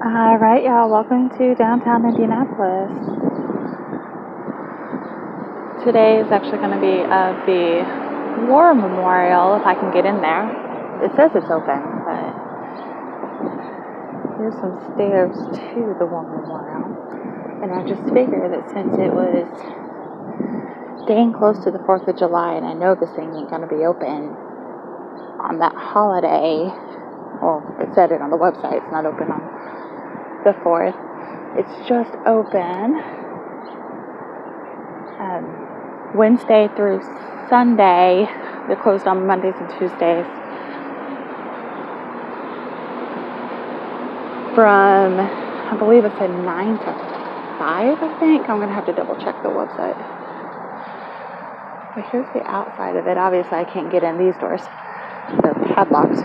All right, y'all, welcome to downtown Indianapolis. Today is actually going to be the War Memorial, if I can get in there. It says it's open, but there's some stairs to the War Memorial. And I just figured that since it was getting close to the 4th of July, and I know this thing ain't going to be open on that holiday, well, it said it on the website, it's not open on the 4th. It's just open Wednesday through Sunday. They're closed on Mondays and Tuesdays from, I believe it said 9 to 5, I think. I'm going to have to double check the website. But here's the outside of it. Obviously, I can't get in these doors. They're padlocked.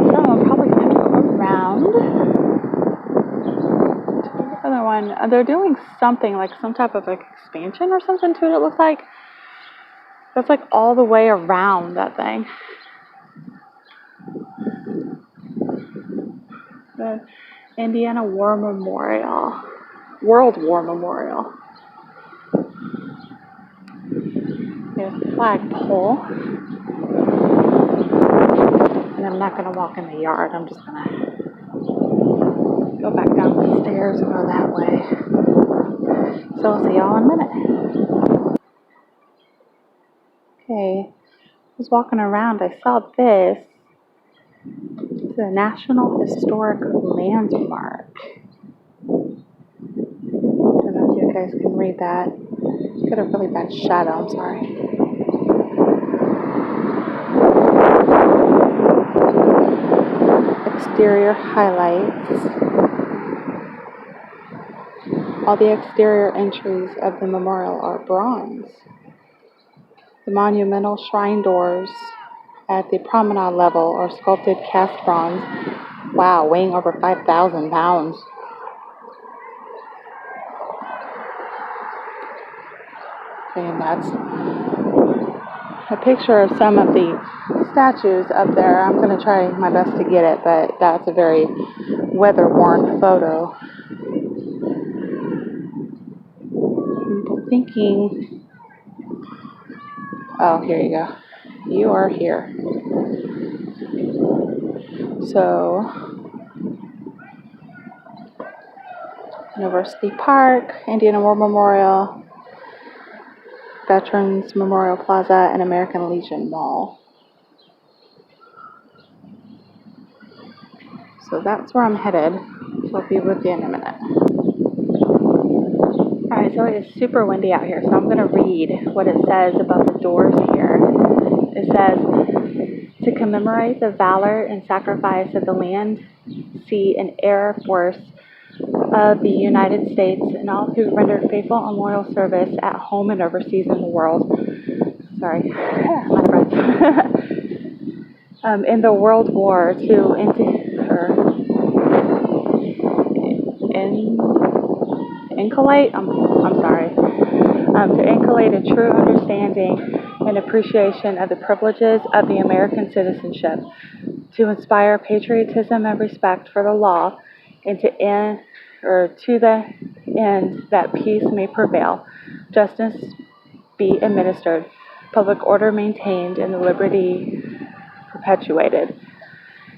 So I'm probably going to go around to the other one. They're doing something, like some type of like expansion or something to it, it looks like. That's like all the way around that thing. The Indiana War Memorial. World War Memorial. There's the flagpole. And I'm not going to walk in the yard. I'm just going to go back down the stairs and go that way. So I'll see y'all in a minute. Okay. I was walking around. I saw this. It's a National Historic Landmark. I don't know if you guys can read that. Got a really bad shadow. I'm sorry. Exterior highlights. All the exterior entries of the memorial are bronze. The monumental shrine doors at the promenade level are sculpted cast bronze. Wow, weighing over 5,000 pounds. And that's a picture of some of the statues up there. I'm going to try my best to get it, but that's a very weather-worn photo. I'm thinking, oh, here you go. You are here. So, University Park, Indiana War Memorial, Veterans Memorial Plaza, and American Legion Mall. So that's where I'm headed. So I'll be with you in a minute. Alright, so it is super windy out here, so I'm going to read what it says about the doors here. It says, to commemorate the valor and sacrifice of the land, sea, and air force of the United States and all who rendered faithful and loyal service at home and overseas in the world. Sorry, my breath. In the World War to inculcate, to inculcate a true understanding and appreciation of the privileges of the American citizenship, to inspire patriotism and respect for the law, and to the end that peace may prevail, justice be administered, public order maintained, and the liberty perpetuated.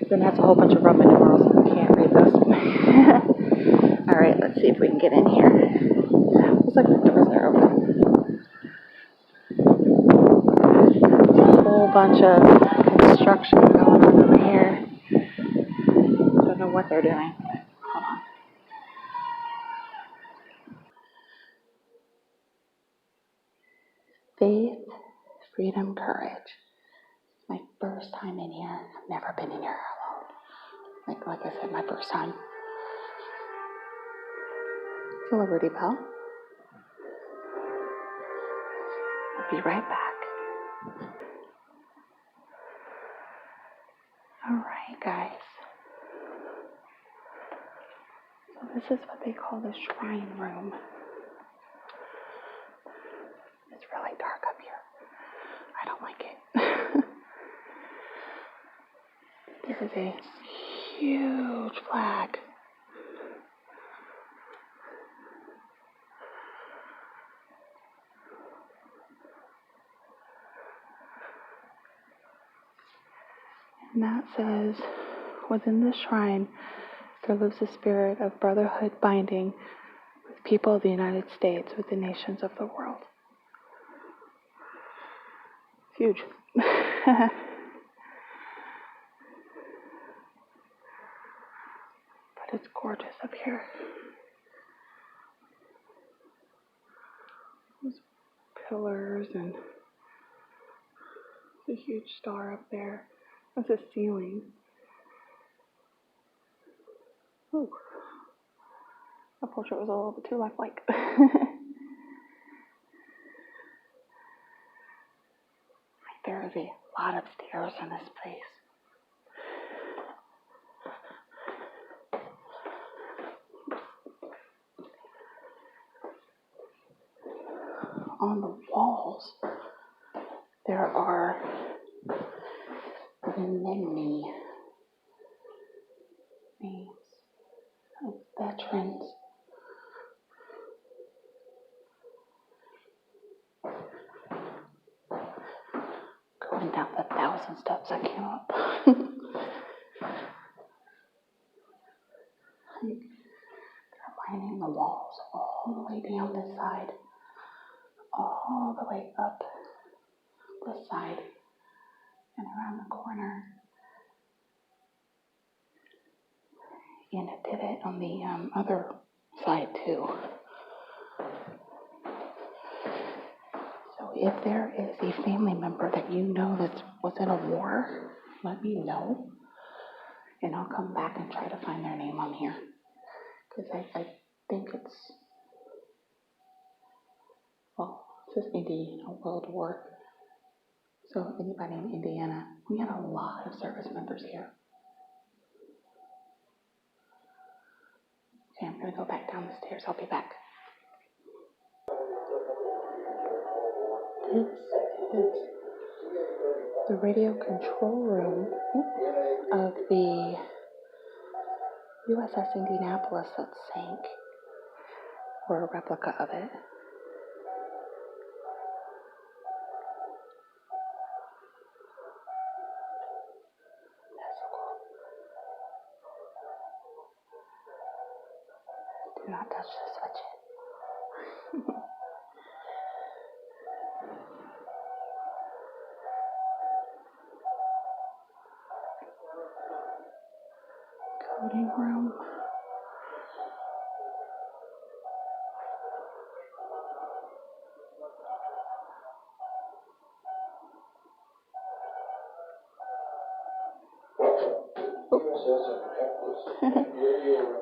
Then it has a whole bunch of Roman numerals. I can't read those. All right, let's see if we can get in here. Looks like the doors are open. There's a whole bunch of construction going on over here. Don't know what they're doing. Hold on. Faith, freedom, courage. My first time in here. I've never been in here alone. Like I said, my first time. The Liberty Bell. I'll be right back. Alright, guys. So this is what they call the shrine room. It's really dark up here. I don't like it. This is a huge flag. And that says, within this shrine, there lives a spirit of brotherhood binding with people of the United States, with the nations of the world. It's huge. But it's gorgeous up here. There's pillars and a huge star up there. That's a ceiling. Ooh. That portrait was a little bit too lifelike. There is a lot of stairs in this place. On the walls, there are many names of veterans. Going down the 1,000 steps I came up. They're lining the walls all the way down this side, all the way up this side, and around the corner. And it did it on the other side too. So if there is a family member that you know that was in a war, let me know, and I'll come back and try to find their name on here. Because I think it's, well, it says Indiana World War. So anybody in Indiana, we had a lot of service members here. Okay, I'm going to go back down the stairs. I'll be back. This is the radio control room of the USS Indianapolis that sank, or a replica of it. That's so cool. Do not touch the switch. Coding room.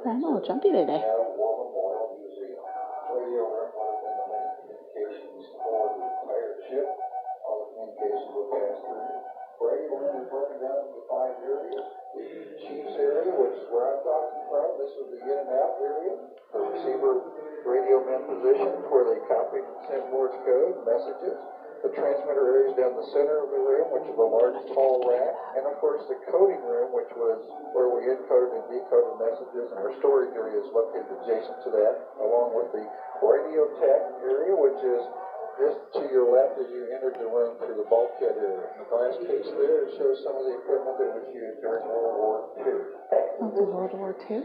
I'm a little jumpy today. Chiefs area, which is where I'm talking from. This is the in and out area, the receiver radio man position where they copy and send Morse code messages. The transmitter area is down the center of the room, which is the largest hall rack. And of course the coding room, which was where we encoded and decoded messages, and our storage area is located adjacent to that, along with the radio tech area, which is just to your left as you entered the room through the bulkhead area. The glass case there shows some of the equipment that was used during World War II. Oh, the World War II?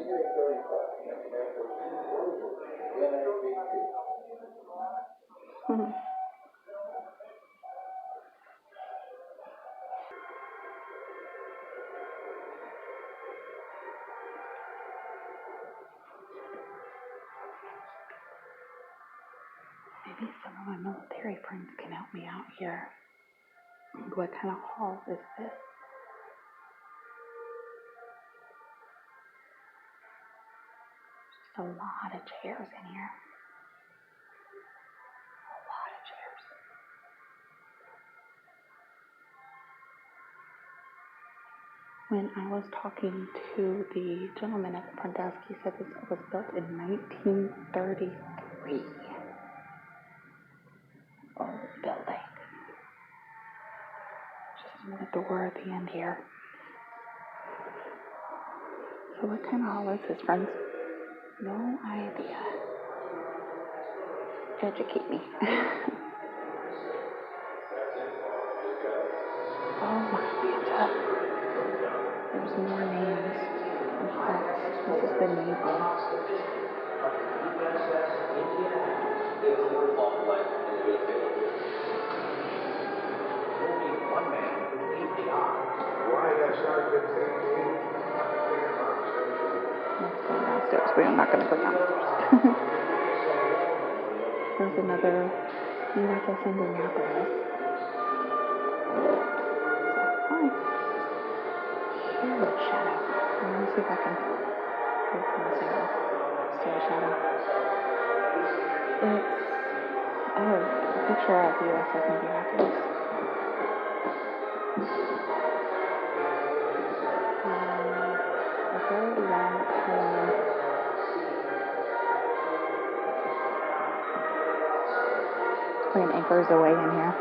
Maybe some of my military friends can help me out here. What kind of hall is this? Just a lot of chairs in here. A lot of chairs. When I was talking to the gentleman at the front desk, he said this was built in 1933. Old building. Just another door at the end here. So what kind of hall is this, friends? No idea. Educate me. Oh my Santa. There's more names and facts. This is the naval. Let's go downstairs, but I'm not going to go downstairs. There's another USS Indianapolis. Hi. Huge shadow. Let me see if I can open this out. Still a shadow. It's a picture of USS Indianapolis. A very long column. Putting anchors away in here.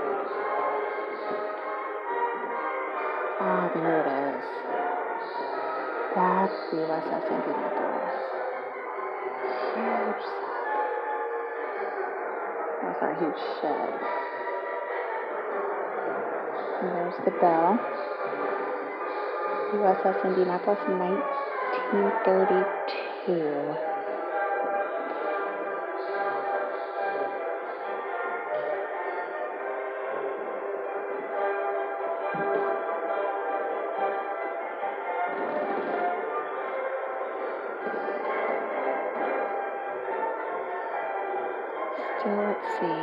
Ah, there it is. That's the USS Indianapolis. Huge sub. Oh, sorry, huge shed. And there's the bell. USS Indianapolis, 1932. Still at sea.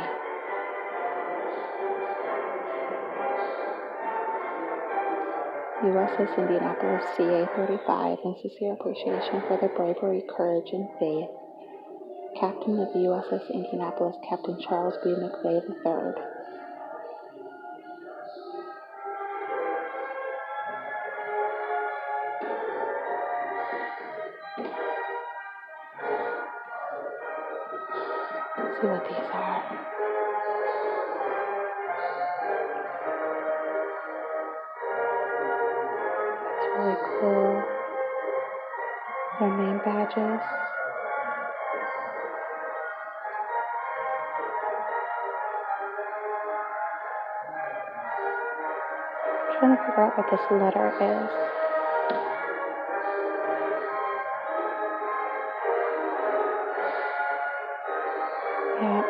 USS Indianapolis CA-35 in sincere appreciation for their bravery, courage, and faith. Captain of the USS Indianapolis, Captain Charles B. McVay III. Let's see what these are. It's really cool. Their name badges. I'm trying to figure out what this letter is. Yeah.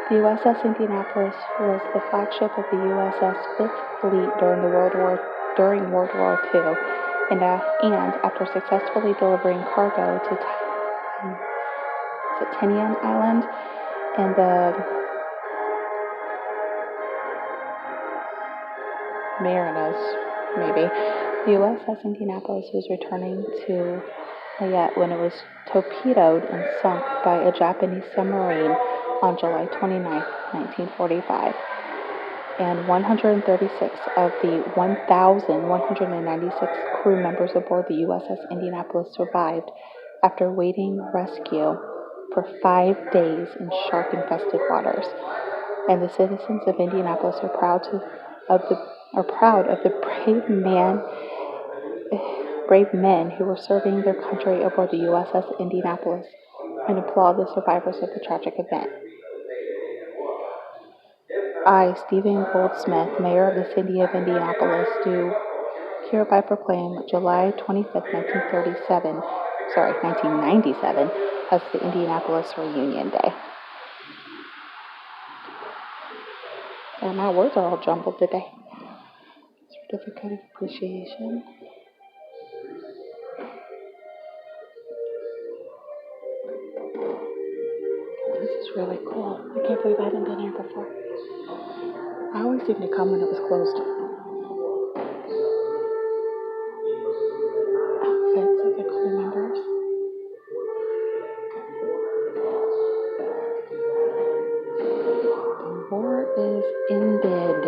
The USS Indianapolis was the flagship of the USS Fifth Fleet during World War II, and after successfully delivering cargo to Tinian Island and the Marianas, maybe, the USS Indianapolis was returning to Lafayette when it was torpedoed and sunk by a Japanese submarine on July 29, 1945. And 136 of the 1,196 crew members aboard the USS Indianapolis survived after wading rescue for 5 days in shark-infested waters. And the citizens of Indianapolis are proud of the brave men who were serving their country aboard the USS Indianapolis, and applaud the survivors of the tragic event. I, Stephen Goldsmith, Mayor of the City of Indianapolis, do hereby proclaim July 25th, 1997, as the Indianapolis Reunion Day. And my words are all jumbled today. Certificate of Appreciation. This is really cool. I can't believe I hadn't been here before. I always seem to come when it was closed. Outfits of the crew members. The war is ended.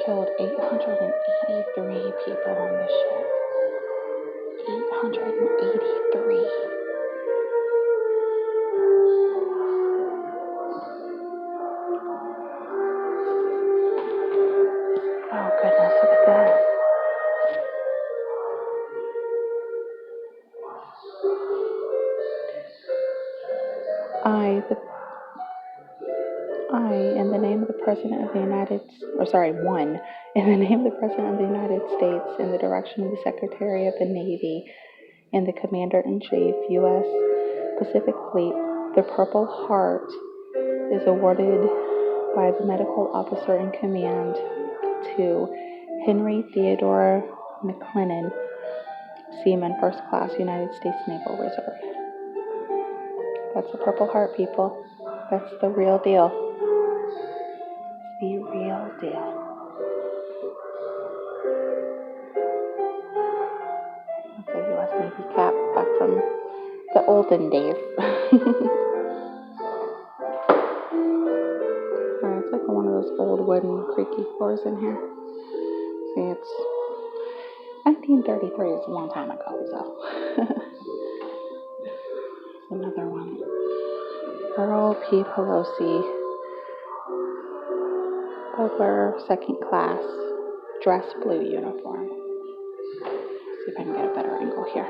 Killed 883 people on the ship. 883. Oh goodness, look at this. President of the one, in the name of the President of the United States, in the direction of the Secretary of the Navy and the Commander-in-Chief, U.S. Pacific Fleet, the Purple Heart is awarded by the Medical Officer in Command to Henry Theodore McClellan, Seaman, First Class, United States Naval Reserve. That's the Purple Heart, people. That's the real deal. The real deal. That's a U.S. Navy cap back from the olden days. Alright, it's like one of those old wooden creaky floors in here. See, it's 1933 is a long time ago, so. Another one. Earl P. Pelosi, Butler, second class, dress blue uniform. See if I can get a better angle here.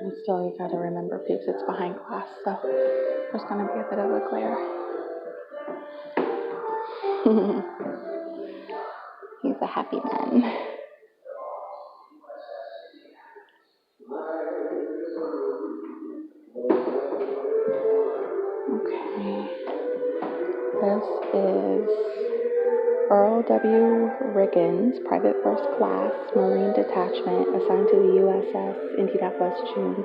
And still, you gotta remember, peeps, it's behind glass, so there's gonna be a bit of a glare. He's a happy man. Okay. This is Earl W. Riggins, Private First Class, Marine Detachment, assigned to the USS Indianapolis, June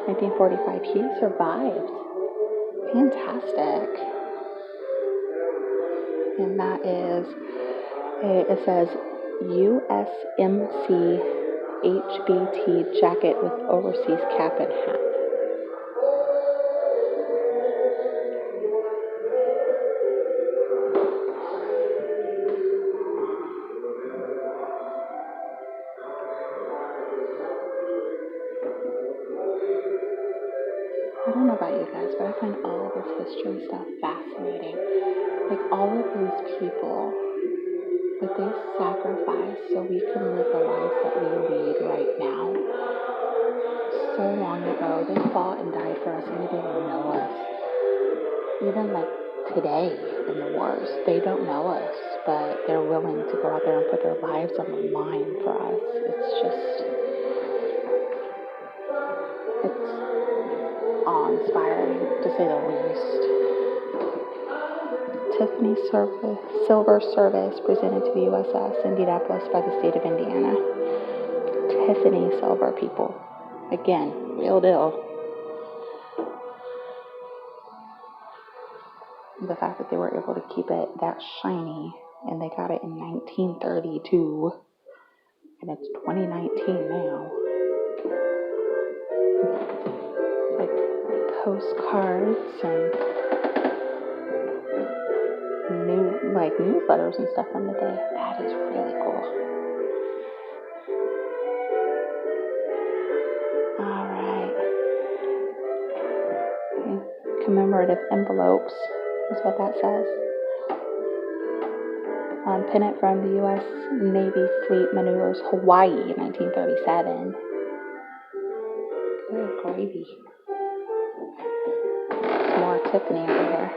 1945. He survived. Fantastic. And that is, it says USMC HBT jacket with overseas cap and hat. I don't know about you guys, but I find all of this history stuff fascinating. Like, all of these people, what they sacrificed so we can live the lives that we lead right now. So long ago, they fought and died for us, and they didn't know us. Even like today in the wars, they don't know us, but they're willing to go out there and put their lives on the line for us. It's awe-inspiring, to say the least. Tiffany Silver Service presented to the USS Indianapolis by the state of Indiana. Tiffany Silver, people. Again, real deal. The fact that they were able to keep it that shiny, and they got it in 1932, and it's 2019 now. Like postcards and newsletters and stuff from the day. That is really cool. Alright. Commemorative envelopes is what that says. Pennant from the U.S. Navy Fleet Maneuvers Hawaii, 1937. Good gravy. More Tiffany over here.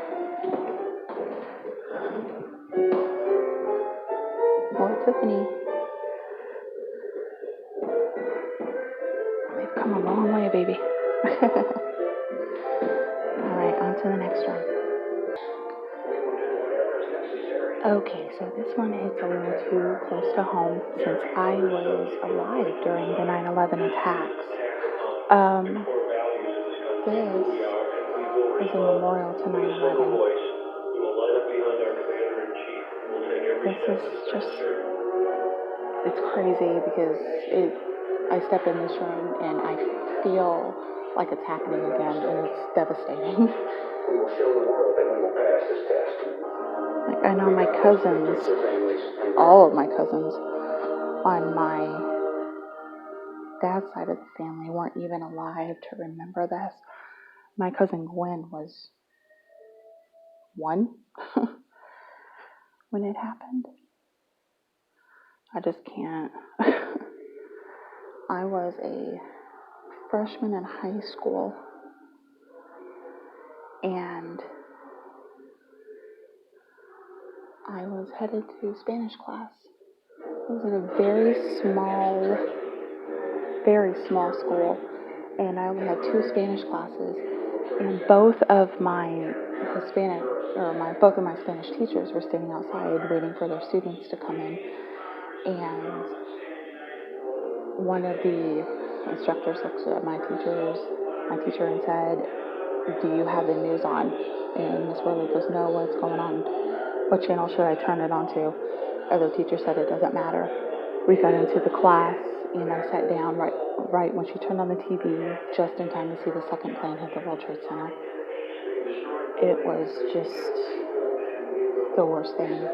More Tiffany. They've come a long way, baby. Alright, on to the next one. Okay, so this one hits a little too close to home since I was alive during the 9/11 attacks. This is a memorial to 9/11. This is just, it's crazy because I step in this room and I feel like it's happening again, and it's devastating. Like, I know my cousins, all of my cousins on my dad's side of the family weren't even alive to remember this. My cousin Gwen was 1 when it happened. I just can't. I was a freshman in high school and I was headed to Spanish class. I was in a very small school, and I only had 2 Spanish classes, and both of my Spanish teachers were standing outside waiting for their students to come in, and one of the instructors looked at my teacher and said, "Do you have the news on?" And Miss Worley goes, "No, what's going on? What channel should I turn it on to?" Other teacher said, "It doesn't matter." We got into the class, and I sat down right when she turned on the TV, just in time to see the second plane hit the World Trade Center. It was just the worst thing.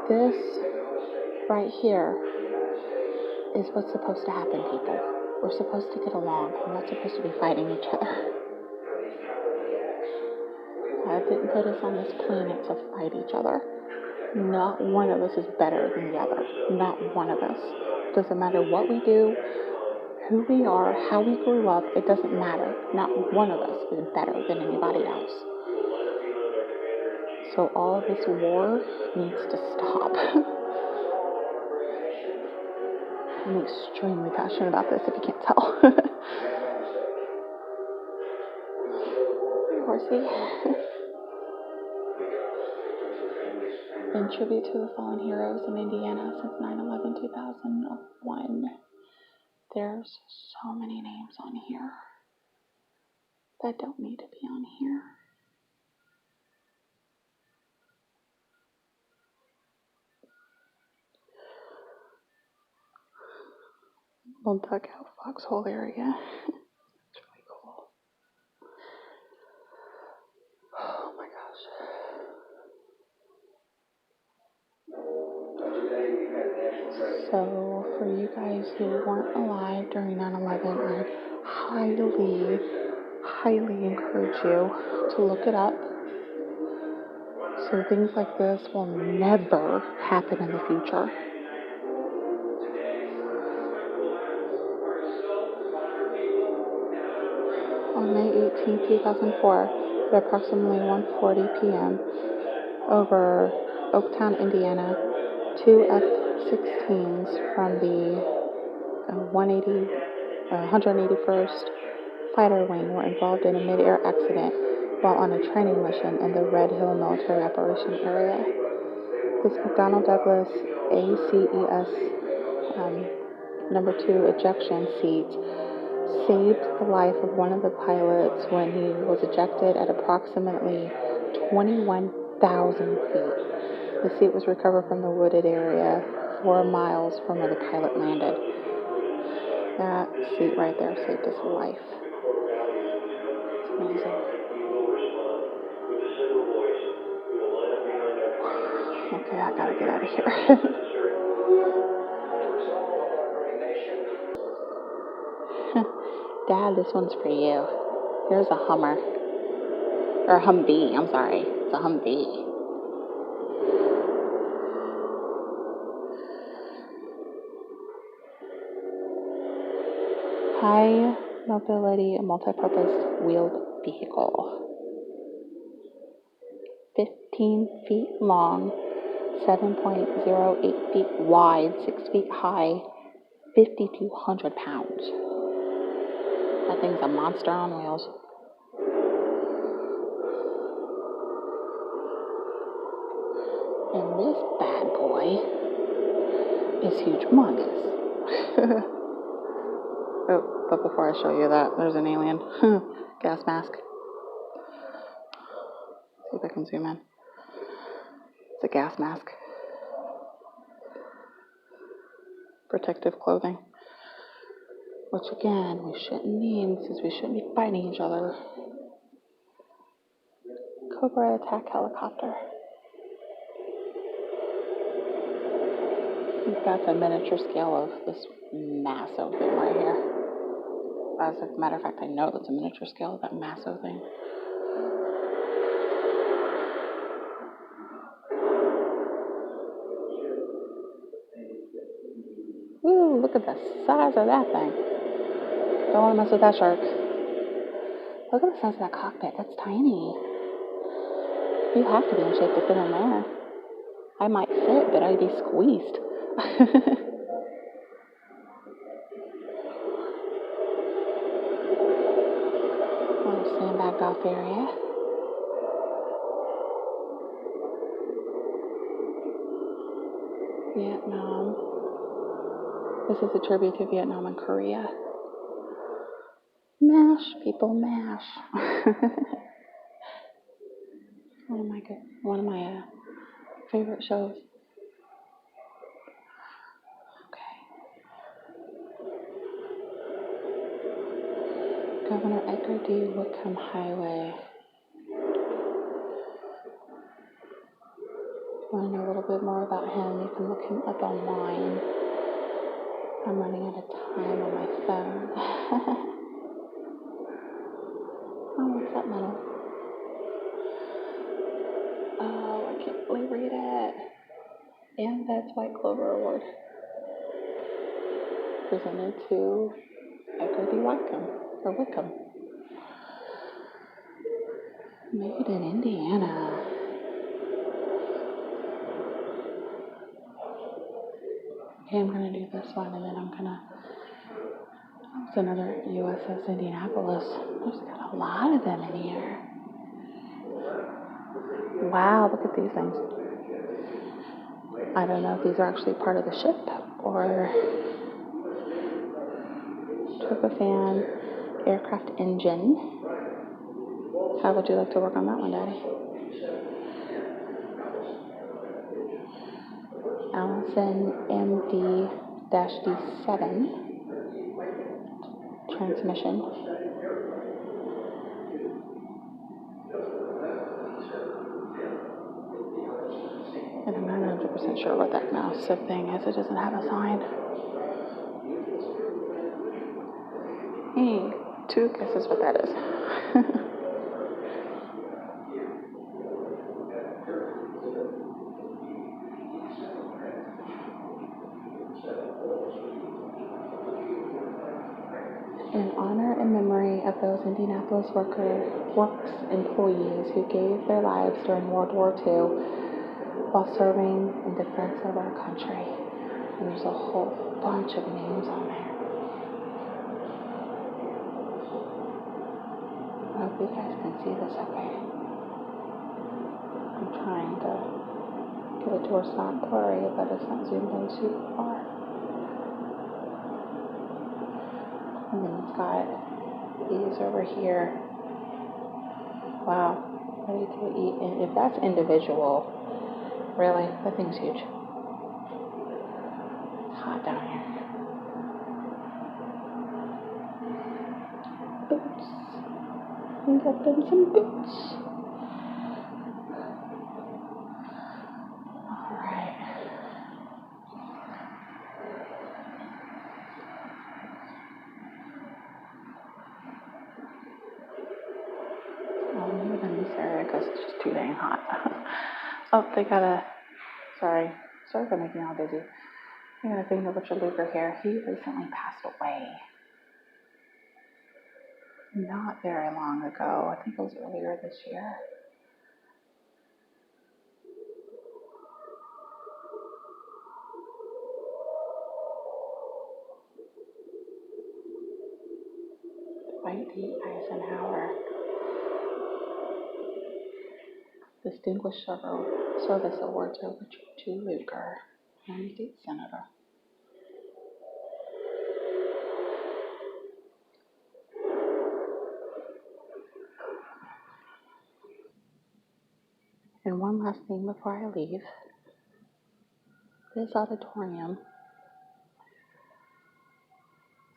This right here is what's supposed to happen, people. We're supposed to get along. We're not supposed to be fighting each other. God didn't put us on this planet to fight each other. Not one of us is better than the other. Not one of us. Doesn't matter what we do, who we are, how we grew up, it doesn't matter. Not one of us is better than anybody else. So all of this war needs to stop. I'm extremely passionate about this, if you can't tell. Hey, horsey. In tribute to the fallen heroes in Indiana since 9/11/2001. There's so many names on here that don't need to be on here. Little dugout foxhole area. It's really cool. Oh my gosh. So, for you guys who weren't alive during 9/11, I highly encourage you to look it up, so things like this will never happen in the future. On May 18, 2004, at approximately 1:40 p.m., over Oaktown, Indiana, 2 F-16s from the 181st Fighter Wing were involved in a mid-air accident while on a training mission in the Red Hill Military Operation Area. This McDonnell Douglas ACES number 2 ejection seat saved the life of one of the pilots when he was ejected at approximately 21,000 feet. The seat was recovered from the wooded area 4 miles from where the pilot landed. That seat right there saved his life. It's amazing. Okay, I gotta get out of here. Dad, this one's for you. Here's a Hummer. Or a Humvee, I'm sorry. It's a Humvee. High mobility multi-purpose wheeled vehicle. 15 feet long, 7.08 feet wide, 6 feet high, 5,200 pounds. That thing's a monster on wheels. And this bad boy is humongous. Oh, but before I show you that, there's an alien. Gas mask. See if I can zoom in. It's a gas mask. Protective clothing. Which again, we shouldn't need, since we shouldn't be fighting each other. Cobra attack helicopter. We've got the miniature scale of this massive thing right here. As a matter of fact, I know that's a miniature scale of that massive thing. Ooh, look at the size of that thing. Don't want to mess with that shark. Look at the size of that cockpit. That's tiny. You have to be in shape to fit in there. I might fit, but I'd be squeezed. Little sandbagged off area. Vietnam. This is a tribute to Vietnam and Korea. MASH, people, MASH. One of my favorite shows. Okay. Governor Edgar D. Whitcomb Highway. If you want to know a little bit more about him, you can look him up online. I'm running out of time on my phone. Oh, what's that medal? Oh, I can't really read it. And that's White Clover Award. Presented to Edgar D. Whitcomb. Made in Indiana. Okay, I'm going to do this one, and then I'm going to... It's another USS Indianapolis. There's got a lot of them in here. Wow, look at these things. I don't know if these are actually part of the ship or turbofan aircraft engine. How would you like to work on that one, Daddy? Allison MD-D7 transmission. And I'm not 100% sure what that mouse thing is. It doesn't have a sign. Hey, two guesses what that is. In honor and memory of those Indianapolis Works employees who gave their lives during World War II while serving in defense of our country. And there's a whole bunch of names on there. I hope you guys can see this okay. I'm trying to get it to where it's not blurry, but it's not zoomed in too far. And then it's got these over here. Wow, ready to eat. And if that's individual, really, that thing's huge. It's hot down here. Boots. We got them some boots. Alright. I'll move in this area because it's just too dang hot. Oh, they got a... Sorry for making all busy. They got a thing of Richard Luker here. He recently passed away. Not very long ago. I think it was earlier this year. Dwight D. Eisenhower. Distinguished Service Award to Richard G. Luker, United States Senator. And one last thing before I leave. This auditorium,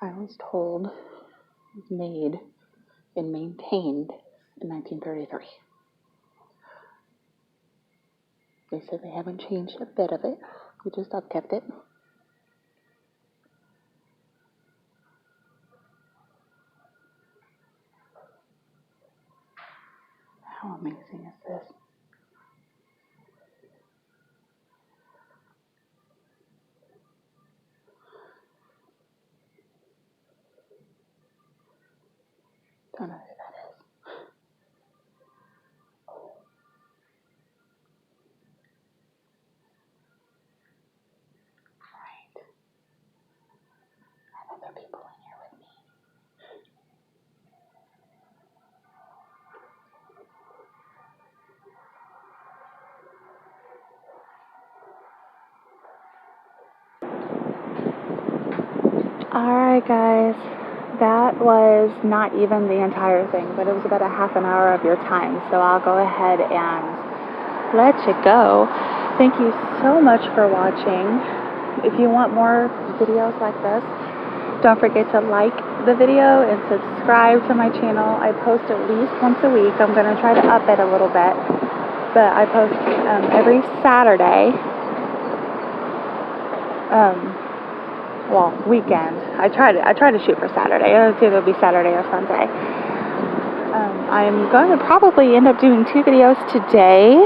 I was told, was made and maintained in 1933. They said they haven't changed a bit of it. We just upkept it. How amazing is this? Don't know who that is. Right. I have other people in here with me. Alright guys, that was not even the entire thing, but it was about a half an hour of your time, so I'll go ahead and let you go. Thank you so much for watching. If you want more videos like this, don't forget to like the video and subscribe to my channel. I post at least once a week. I'm going to try to up it a little bit, but I post every Saturday. Well, weekend. I try to shoot for Saturday. It's either be Saturday or Sunday. I'm going to probably end up doing 2 videos today.